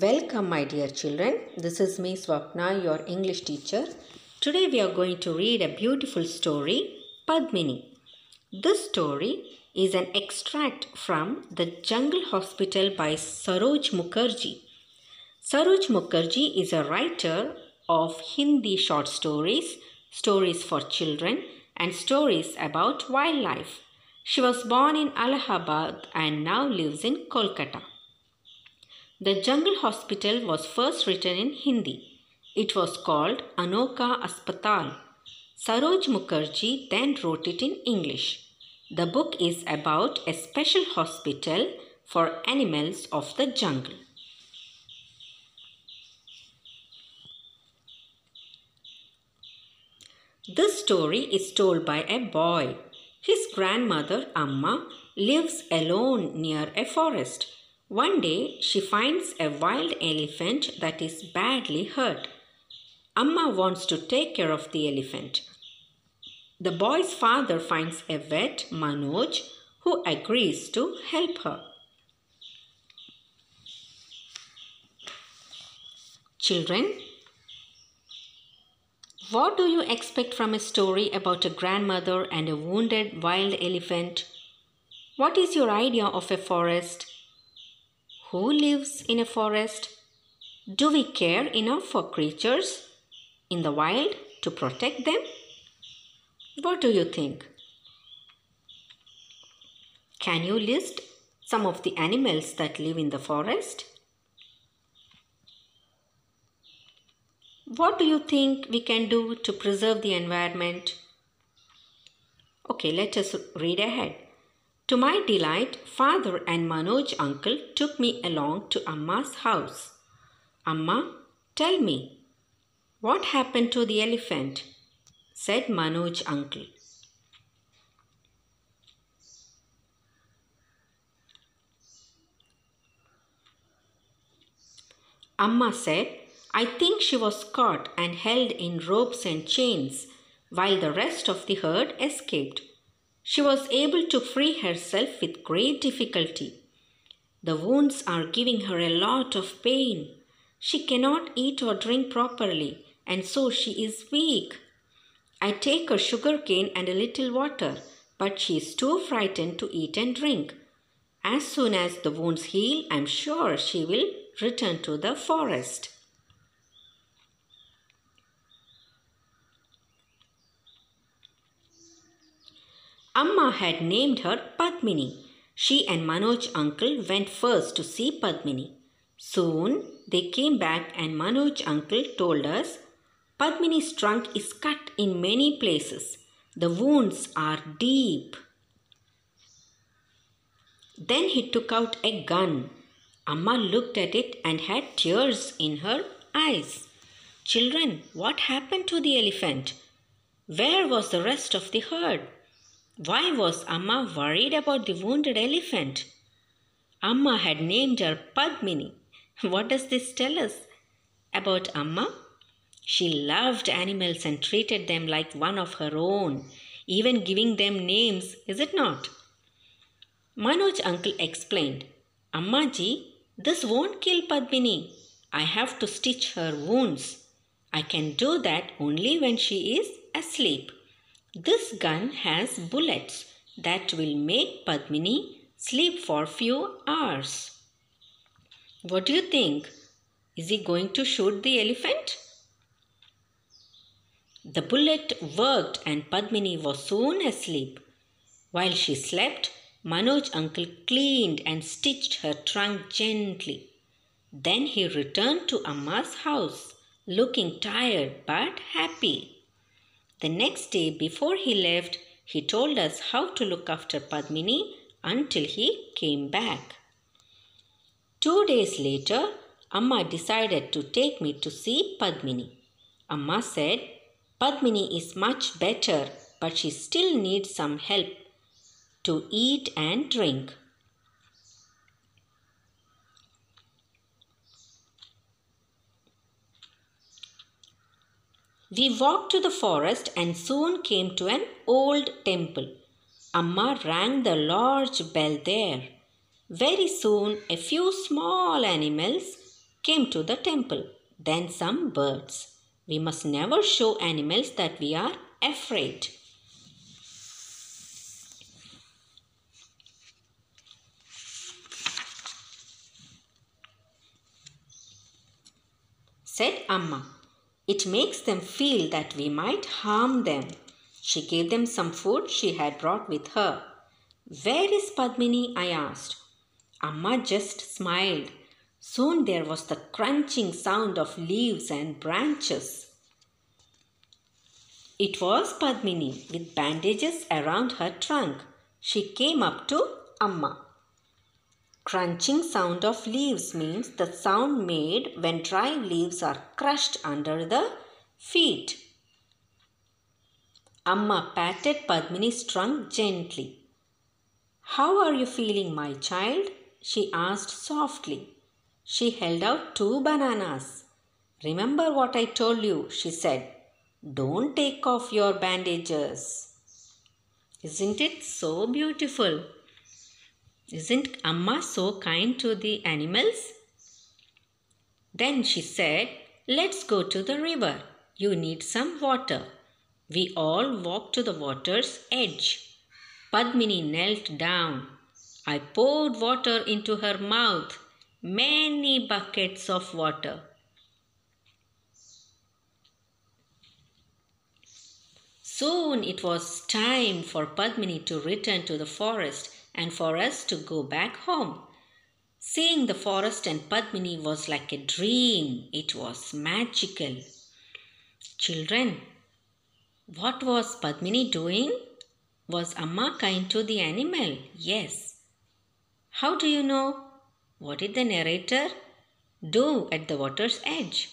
Welcome, my dear children. This is me, Swapna, your English teacher. Today we are going to read a beautiful story, Padmini. This story is an extract from The Jungle Hospital by Saroj Mukherjee. Saroj Mukherjee is a writer of Hindi short stories, stories for children, and stories about wildlife. She was born in Allahabad and now lives in Kolkata. The Jungle Hospital was first written in Hindi. It was called Anoka Aspatal. Saroj Mukherjee then wrote it in English. The book is about a special hospital for animals of the jungle. This story is told by a boy. His grandmother, Amma, lives alone near a forest. One day, she finds a wild elephant that is badly hurt. Amma wants to take care of the elephant. The boy's father finds a vet, Manoj, who agrees to help her. Children, what do you expect from a story about a grandmother and a wounded wild elephant? What is your idea of a forest? Who lives in a forest? Do we care enough for creatures in the wild to protect them? What do you think? Can you list some of the animals that live in the forest? What do you think we can do to preserve the environment? Okay, let us read ahead. To my delight, father and Manoj uncle took me along to Amma's house. Amma, tell me, what happened to the elephant? Said Manoj uncle. Amma said, I think she was caught and held in ropes and chains while the rest of the herd escaped. She was able to free herself with great difficulty. The wounds are giving her a lot of pain. She cannot eat or drink properly, and so she is weak. I take her sugar cane and a little water, but she is too frightened to eat and drink. As soon as the wounds heal, I am sure she will return to the forest. Amma had named her Padmini. She and Manoj uncle went first to see Padmini. Soon they came back and Manoj uncle told us, Padmini's trunk is cut in many places. The wounds are deep. Then he took out a gun. Amma looked at it and had tears in her eyes. Children, what happened to the elephant? Where was the rest of the herd? Why was Amma worried about the wounded elephant? Amma had named her Padmini. What does this tell us about Amma? She loved animals and treated them like one of her own, even giving them names, is it not? Manoj uncle explained, Amma ji, this won't kill Padmini. I have to stitch her wounds. I can do that only when she is asleep. This gun has bullets that will make Padmini sleep for few hours. What do you think? Is he going to shoot the elephant? The bullet worked and Padmini was soon asleep. While she slept, Manoj uncle cleaned and stitched her trunk gently. Then he returned to Amma's house, looking tired but happy. The next day before he left, he told us how to look after Padmini until he came back. 2 days later, Amma decided to take me to see Padmini. Amma said, Padmini is much better, but she still needs some help to eat and drink. We walked to the forest and soon came to an old temple. Amma rang the large bell there. Very soon, a few small animals came to the temple. Then some birds. We must never show animals that we are afraid. Said Amma. It makes them feel that we might harm them. She gave them some food she had brought with her. Where is Padmini? I asked. Amma just smiled. Soon there was the crunching sound of leaves and branches. It was Padmini with bandages around her trunk. She came up to Amma. Crunching sound of leaves means the sound made when dry leaves are crushed under the feet. Amma patted Padmini's trunk gently. How are you feeling, my child? She asked softly. She held out 2 bananas. Remember what I told you, she said. Don't take off your bandages. Isn't it so beautiful? Isn't Amma so kind to the animals? Then she said, let's go to the river. You need some water. We all walked to the water's edge. Padmini knelt down. I poured water into her mouth. Many buckets of water. Soon it was time for Padmini to return to the forest and for us to go back home. Seeing the forest and Padmini was like a dream. It was magical. Children, what was Padmini doing? Was Amma kind to the animal? Yes. How do you know? What did the narrator do at the water's edge?